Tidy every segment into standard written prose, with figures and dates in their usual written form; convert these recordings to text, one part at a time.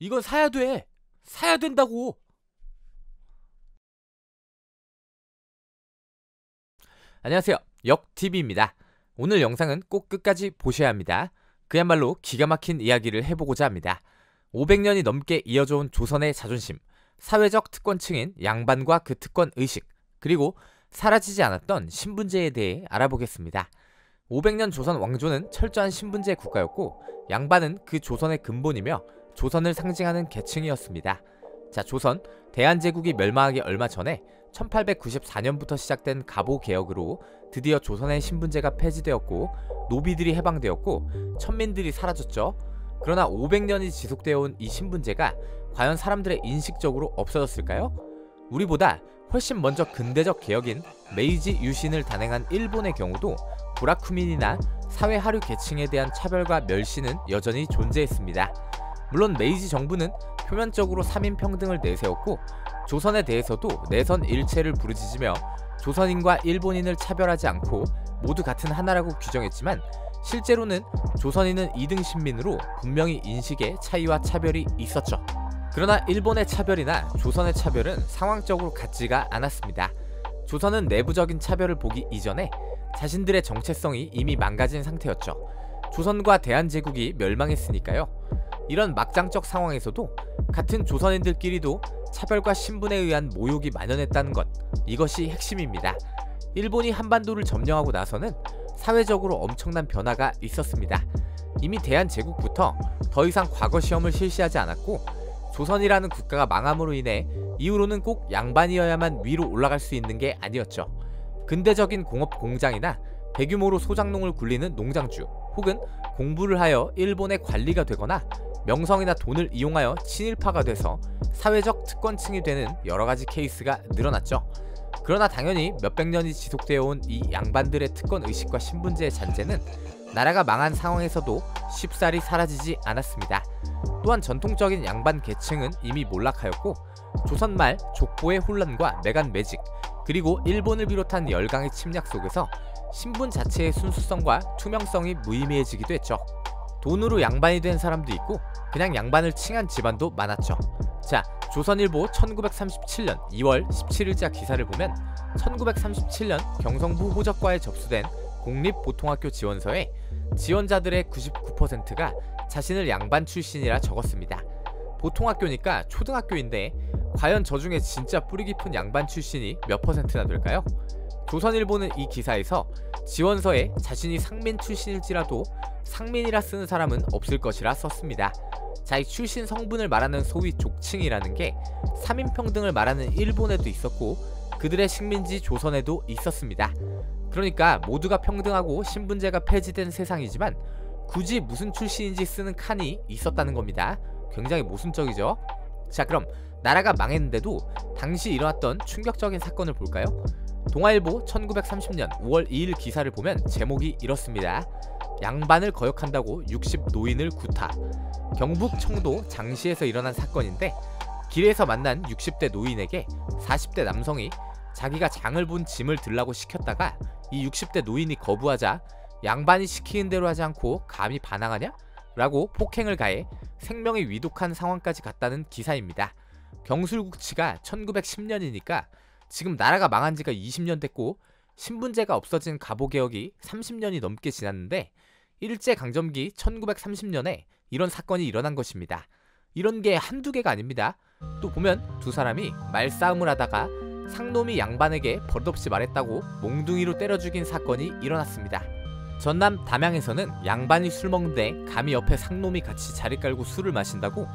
이건 사야 돼. 사야 된다고. 안녕하세요. 역TV입니다. 오늘 영상은 꼭 끝까지 보셔야 합니다. 그야말로 기가 막힌 이야기를 해보고자 합니다. 500년이 넘게 이어져온 조선의 자존심, 사회적 특권층인 양반과 그 특권 의식, 그리고 사라지지 않았던 신분제에 대해 알아보겠습니다. 500년 조선 왕조는 철저한 신분제 국가였고 양반은 그 조선의 근본이며 조선을 상징하는 계층이었습니다. 자, 조선, 대한제국이 멸망하기 얼마 전에 1894년부터 시작된 갑오개혁으로 드디어 조선의 신분제가 폐지되었고 노비들이 해방되었고 천민들이 사라졌죠. 그러나 500년이 지속되어 온 이 신분제가 과연 사람들의 인식적으로 없어졌을까요? 우리보다 훨씬 먼저 근대적 개혁인 메이지 유신을 단행한 일본의 경우도 브라쿠민이나 사회 하류 계층에 대한 차별과 멸시는 여전히 존재했습니다. 물론 메이지 정부는 표면적으로 3인 평등을 내세웠고 조선에 대해서도 내선 일체를 부르짖으며 조선인과 일본인을 차별하지 않고 모두 같은 하나라고 규정했지만 실제로는 조선인은 2등 신민으로 분명히 인식의 차이와 차별이 있었죠. 그러나 일본의 차별이나 조선의 차별은 상황적으로 같지가 않았습니다. 조선은 내부적인 차별을 보기 이전에 자신들의 정체성이 이미 망가진 상태였죠. 조선과 대한제국이 멸망했으니까요. 이런 막장적 상황에서도 같은 조선인들끼리도 차별과 신분에 의한 모욕이 만연했다는 것, 이것이 핵심입니다. 일본이 한반도를 점령하고 나서는 사회적으로 엄청난 변화가 있었습니다. 이미 대한제국부터 더 이상 과거 시험을 실시하지 않았고 조선이라는 국가가 망함으로 인해 이후로는 꼭 양반이어야만 위로 올라갈 수 있는 게 아니었죠. 근대적인 공업 공장이나 대규모로 소작농을 굴리는 농장주, 혹은 공부를 하여 일본의 관리가 되거나 명성이나 돈을 이용하여 친일파가 돼서 사회적 특권층이 되는 여러가지 케이스가 늘어났죠. 그러나 당연히 몇백 년이 지속되어 온 이 양반들의 특권 의식과 신분제의 잔재는 나라가 망한 상황에서도 쉽사리 사라지지 않았습니다. 또한 전통적인 양반 계층은 이미 몰락하였고 조선 말 족보의 혼란과 매간매직, 그리고 일본을 비롯한 열강의 침략 속에서 신분 자체의 순수성과 투명성이 무의미해지기도 했죠. 돈으로 양반이 된 사람도 있고 그냥 양반을 칭한 집안도 많았죠. 자, 조선일보 1937년 2월 17일자 기사를 보면 1937년 경성부 호적과에 접수된 공립보통학교 지원서에 지원자들의 99%가 자신을 양반 출신이라 적었습니다. 보통학교니까 초등학교인데 과연 저 중에 진짜 뿌리 깊은 양반 출신이 몇 퍼센트나 될까요? 조선일보는 이 기사에서 지원서에 자신이 상민 출신일지라도 상민이라 쓰는 사람은 없을 것이라 썼습니다. 자, 이 출신 성분을 말하는 소위 족칭이라는 게 3인평등을 말하는 일본에도 있었고 그들의 식민지 조선에도 있었습니다. 그러니까 모두가 평등하고 신분제가 폐지된 세상이지만 굳이 무슨 출신인지 쓰는 칸이 있었다는 겁니다. 굉장히 모순적이죠? 자, 그럼 나라가 망했는데도 당시 일어났던 충격적인 사건을 볼까요? 동아일보 1930년 5월 2일 기사를 보면 제목이 이렇습니다. 양반을 거역한다고 60 노인을 구타. 경북 청도 장시에서 일어난 사건인데 길에서 만난 60대 노인에게 40대 남성이 자기가 장을 본 짐을 들라고 시켰다가 이 60대 노인이 거부하자 양반이 시키는 대로 하지 않고 감히 반항하냐? 라고 폭행을 가해 생명이 위독한 상황까지 갔다는 기사입니다. 경술국치가 1910년이니까 지금 나라가 망한 지가 20년 됐고 신분제가 없어진 갑오개혁이 30년이 넘게 지났는데 일제강점기 1930년에 이런 사건이 일어난 것입니다. 이런 게 한두 개가 아닙니다. 또 보면 두 사람이 말싸움을 하다가 상놈이 양반에게 버릇없이 말했다고 몽둥이로 때려 죽인 사건이 일어났습니다. 전남 담양에서는 양반이 술 먹는데 감히 옆에 상놈이 같이 자리 깔고 술을 마신다고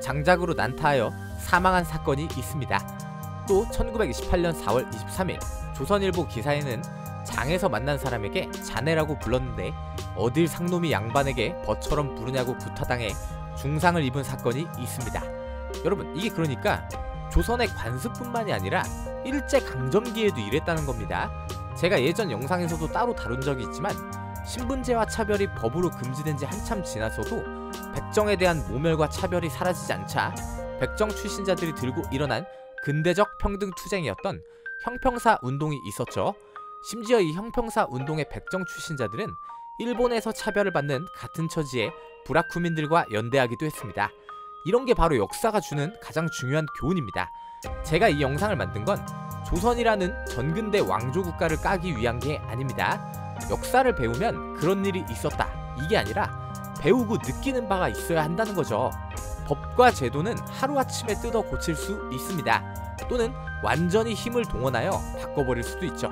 장작으로 난타하여 사망한 사건이 있습니다. 또 1928년 4월 23일 조선일보 기사에는 장에서 만난 사람에게 자네라고 불렀는데 어딜 상놈이 양반에게 버처럼 부르냐고 구타당해 중상을 입은 사건이 있습니다. 여러분, 이게 그러니까 조선의 관습뿐만이 아니라 일제강점기에도 이랬다는 겁니다. 제가 예전 영상에서도 따로 다룬 적이 있지만 신분제와 차별이 법으로 금지된 지 한참 지나서도 백정에 대한 모멸과 차별이 사라지지 않자 백정 출신자들이 들고 일어난 근대적 평등투쟁이었던 형평사 운동이 있었죠. 심지어 이 형평사 운동의 백정 출신자들은 일본에서 차별을 받는 같은 처지의 브라쿠민들과 연대하기도 했습니다. 이런 게 바로 역사가 주는 가장 중요한 교훈입니다. 제가 이 영상을 만든 건 조선이라는 전근대 왕조 국가를 까기 위한 게 아닙니다. 역사를 배우면 그런 일이 있었다, 이게 아니라 배우고 느끼는 바가 있어야 한다는 거죠. 법과 제도는 하루아침에 뜯어 고칠 수 있습니다. 또는 완전히 힘을 동원하여 바꿔버릴 수도 있죠.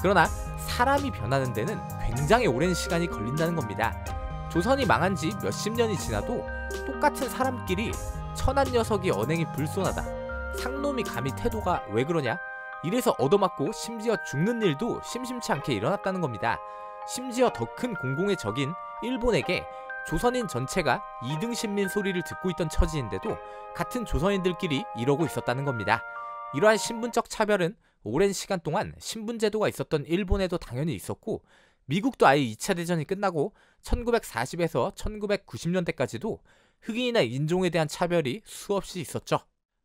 그러나 사람이 변하는 데는 굉장히 오랜 시간이 걸린다는 겁니다. 조선이 망한 지 몇십 년이 지나도 똑같은 사람끼리 천한 녀석이 언행이 불손하다, 상놈이 감히 태도가 왜 그러냐, 이래서 얻어맞고 심지어 죽는 일도 심심치 않게 일어났다는 겁니다. 심지어 더 큰 공공의 적인 일본에게 조선인 전체가 2등 신민 소리를 듣고 있던 처지인데도 같은 조선인들끼리 이러고 있었다는 겁니다. 이러한 신분적 차별은 오랜 시간 동안 신분제도가 있었던 일본에도 당연히 있었고, 미국도 아예 2차 대전이 끝나고 1940에서 1990년대까지도 흑인이나 인종에 대한 차별이 수없이 있었죠.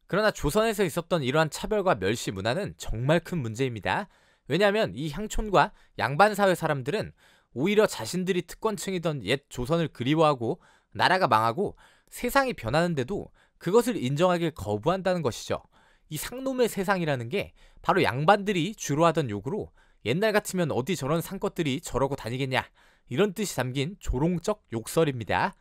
그러나 조선에서 있었던 이러한 차별과 멸시 문화는 정말 큰 문제입니다. 왜냐하면 이 향촌과 양반사회 사람들은 오히려 자신들이 특권층이던 옛 조선을 그리워하고 나라가 망하고 세상이 변하는데도 그것을 인정하길 거부한다는 것이죠. 이 상놈의 세상이라는 게 바로 양반들이 주로 하던 욕으로 옛날 같으면 어디 저런 상것들이 저러고 다니겠냐, 이런 뜻이 담긴 조롱적 욕설입니다.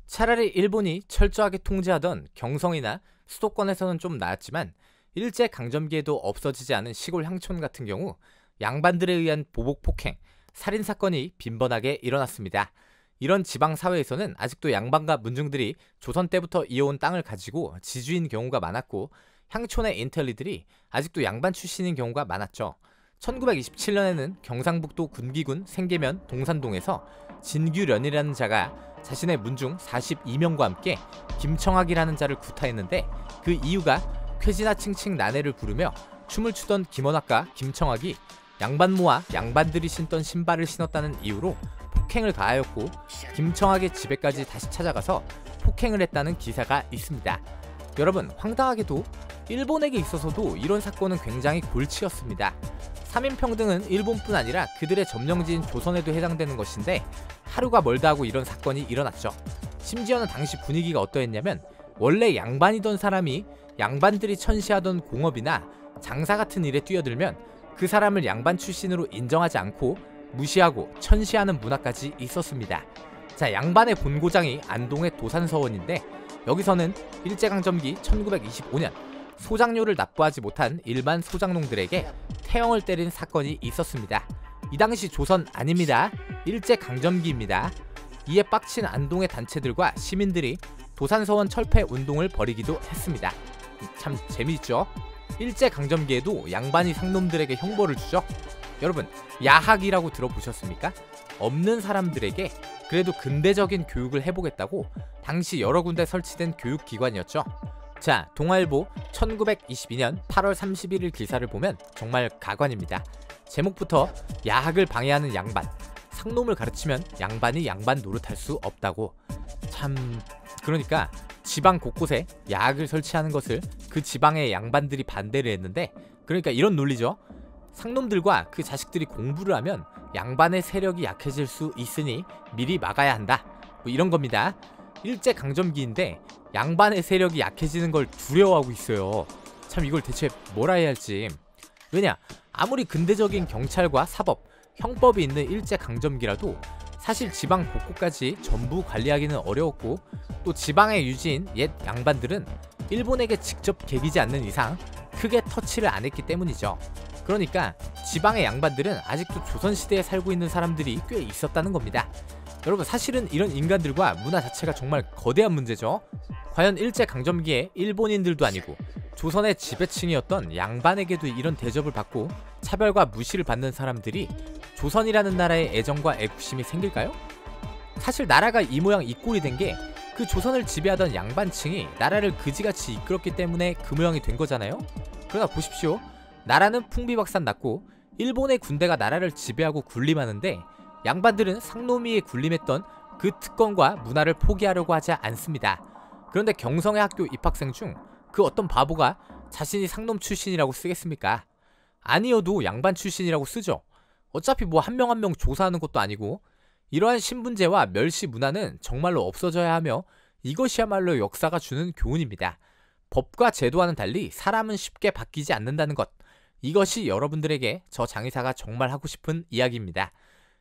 차라리 일본이 철저하게 통제하던 경성이나 수도권에서는 좀 나았지만 일제강점기에도 없어지지 않은 시골 향촌 같은 경우 양반들에 의한 보복 폭행, 살인사건이 빈번하게 일어났습니다. 이런 지방사회에서는 아직도 양반과 문중들이 조선 때부터 이어온 땅을 가지고 지주인 경우가 많았고, 향촌의 인텔리들이 아직도 양반 출신인 경우가 많았죠. 1927년에는 경상북도 군기군 생계면 동산동에서 진규련이라는 자가 자신의 문중 42명과 함께 김청학이라는 자를 구타했는데, 그 이유가 쾌지나 칭칭 나내를 부르며 춤을 추던 김원학과 김청학이 양반모와 양반들이 신던 신발을 신었다는 이유로 폭행을 가하였고, 김청학의 집에까지 다시 찾아가서 폭행을 했다는 기사가 있습니다. 여러분, 황당하게도 일본에게 있어서도 이런 사건은 굉장히 골치였습니다. 3인평등은 일본뿐 아니라 그들의 점령지인 조선에도 해당되는 것인데 하루가 멀다 하고 이런 사건이 일어났죠. 심지어는 당시 분위기가 어떠했냐면, 원래 양반이던 사람이 양반들이 천시하던 공업이나 장사 같은 일에 뛰어들면 그 사람을 양반 출신으로 인정하지 않고 무시하고 천시하는 문화까지 있었습니다. 자, 양반의 본고장이 안동의 도산서원인데, 여기서는 일제강점기 1925년 소장료를 납부하지 못한 일반 소장농들에게 태형을 때린 사건이 있었습니다. 이 당시 조선 아닙니다. 일제강점기입니다. 이에 빡친 안동의 단체들과 시민들이 도산서원 철폐 운동을 벌이기도 했습니다. 참 재미있죠? 일제강점기에도 양반이 상놈들에게 형벌을 주죠. 여러분, 야학이라고 들어보셨습니까? 없는 사람들에게 그래도 근대적인 교육을 해보겠다고 당시 여러 군데 설치된 교육기관이었죠. 자, 동아일보 1922년 8월 31일 기사를 보면 정말 가관입니다. 제목부터 야학을 방해하는 양반, 상놈을 가르치면 양반이 양반 노릇할 수 없다고. 참, 그러니까 지방 곳곳에 야학을 설치하는 것을 그 지방의 양반들이 반대를 했는데, 그러니까 이런 논리죠. 상놈들과 그 자식들이 공부를 하면 양반의 세력이 약해질 수 있으니 미리 막아야 한다, 뭐 이런 겁니다. 일제강점기인데 양반의 세력이 약해지는 걸 두려워하고 있어요. 참, 이걸 대체 뭐라 해야 할지. 왜냐, 아무리 근대적인 경찰과 사법, 형법이 있는 일제강점기라도 사실 지방 곳곳까지 전부 관리하기는 어려웠고, 또 지방의 유지인 옛 양반들은 일본에게 직접 개기지 않는 이상 크게 터치를 안 했기 때문이죠. 그러니까 지방의 양반들은 아직도 조선시대에 살고 있는 사람들이 꽤 있었다는 겁니다. 여러분, 사실은 이런 인간들과 문화 자체가 정말 거대한 문제죠. 과연 일제강점기에 일본인들도 아니고 조선의 지배층이었던 양반에게도 이런 대접을 받고 차별과 무시를 받는 사람들이 조선이라는 나라에 애정과 애국심이 생길까요? 사실 나라가 이 모양 이 꼴이 된 게 그 조선을 지배하던 양반층이 나라를 그지같이 이끌었기 때문에 그 모양이 된 거잖아요. 그러나 보십시오. 나라는 풍비박산 났고 일본의 군대가 나라를 지배하고 군림하는데 양반들은 상노미에 군림했던 그 특권과 문화를 포기하려고 하지 않습니다. 그런데 경성의 학교 입학생 중 그 어떤 바보가 자신이 상놈 출신이라고 쓰겠습니까? 아니어도 양반 출신이라고 쓰죠. 어차피 뭐 한 명 한 명 조사하는 것도 아니고. 이러한 신분제와 멸시 문화는 정말로 없어져야 하며 이것이야말로 역사가 주는 교훈입니다. 법과 제도와는 달리 사람은 쉽게 바뀌지 않는다는 것. 이것이 여러분들에게 저 장의사가 정말 하고 싶은 이야기입니다.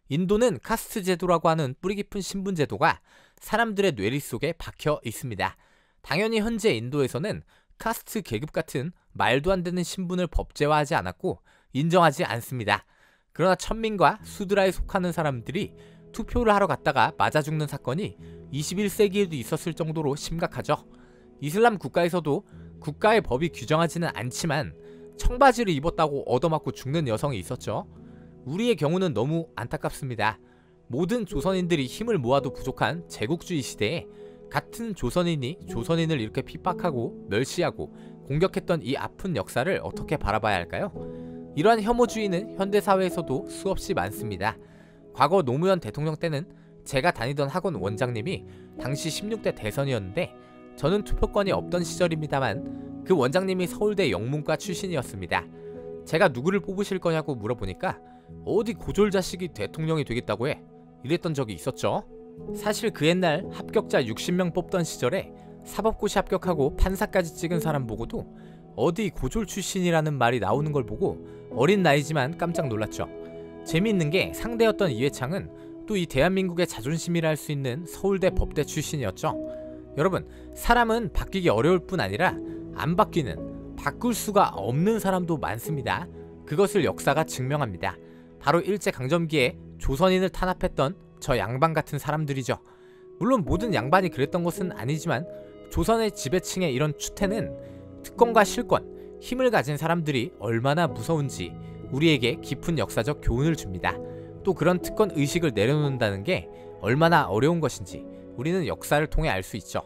인도는 카스트 제도라고 하는 뿌리 깊은 신분 제도가 사람들의 뇌리 속에 박혀 있습니다. 당연히 현재 인도에서는 카스트 계급 같은 말도 안 되는 신분을 법제화하지 않았고 인정하지 않습니다. 그러나 천민과 수드라에 속하는 사람들이 투표를 하러 갔다가 맞아 죽는 사건이 21세기에도 있었을 정도로 심각하죠. 이슬람 국가에서도 국가의 법이 규정하지는 않지만 청바지를 입었다고 얻어맞고 죽는 여성이 있었죠. 우리의 경우는 너무 안타깝습니다. 모든 조선인들이 힘을 모아도 부족한 제국주의 시대에 같은 조선인이 조선인을 이렇게 핍박하고 멸시하고 공격했던 이 아픈 역사를 어떻게 바라봐야 할까요? 이러한 혐오주의는 현대사회에서도 수없이 많습니다. 과거 노무현 대통령 때는 제가 다니던 학원 원장님이 당시 16대 대선이었는데 저는 투표권이 없던 시절입니다만 그 원장님이 서울대 영문과 출신이었습니다. 제가 누구를 뽑으실 거냐고 물어보니까 어디 고졸 자식이 대통령이 되겠다고 해? 이랬던 적이 있었죠. 사실 그 옛날 합격자 60명 뽑던 시절에 사법고시 합격하고 판사까지 찍은 사람 보고도 어디 고졸 출신이라는 말이 나오는 걸 보고 어린 나이지만 깜짝 놀랐죠. 재미있는 게 상대였던 이회창은 또 이 대한민국의 자존심이라 할 수 있는 서울대 법대 출신이었죠. 여러분, 사람은 바뀌기 어려울 뿐 아니라 안 바뀌는, 바꿀 수가 없는 사람도 많습니다. 그것을 역사가 증명합니다. 바로 일제강점기에 조선인을 탄압했던 저 양반 같은 사람들이죠. 물론 모든 양반이 그랬던 것은 아니지만 조선의 지배층의 이런 추태는 특권과 실권, 힘을 가진 사람들이 얼마나 무서운지 우리에게 깊은 역사적 교훈을 줍니다. 또 그런 특권 의식을 내려놓는다는 게 얼마나 어려운 것인지 우리는 역사를 통해 알 수 있죠.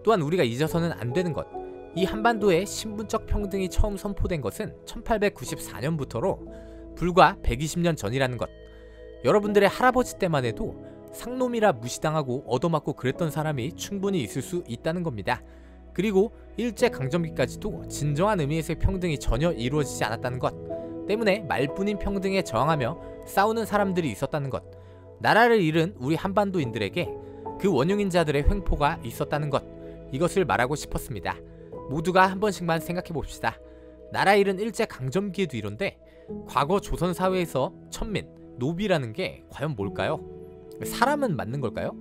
또한 우리가 잊어서는 안 되는 것, 이 한반도에 신분적 평등이 처음 선포된 것은 1894년부터로 불과 120년 전이라는 것. 여러분들의 할아버지 때만 해도 상놈이라 무시당하고 얻어맞고 그랬던 사람이 충분히 있을 수 있다는 겁니다. 그리고 일제강점기까지도 진정한 의미에서의 평등이 전혀 이루어지지 않았다는 것 때문에 말뿐인 평등에 저항하며 싸우는 사람들이 있었다는 것, 나라를 잃은 우리 한반도인들에게 그 원흉인자들의 횡포가 있었다는 것, 이것을 말하고 싶었습니다. 모두가 한 번씩만 생각해 봅시다. 나라 잃은 일제강점기에도 이런데 과거 조선 사회에서 천민, 노비라는 게 과연 뭘까요? 사람은 맞는 걸까요?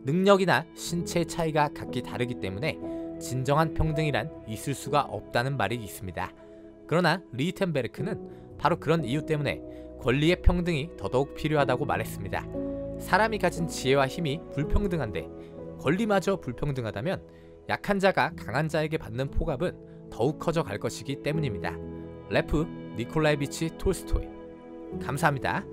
능력이나 신체의 차이가 각기 다르기 때문에 진정한 평등이란 있을 수가 없다는 말이 있습니다. 그러나 리히텐베르크는 바로 그런 이유 때문에 권리의 평등이 더더욱 필요하다고 말했습니다. 사람이 가진 지혜와 힘이 불평등한데 권리마저 불평등하다면 약한 자가 강한 자에게 받는 포갑은 더욱 커져 갈 것이기 때문입니다. 레프 니콜라이비치 톨스토이. 감사합니다.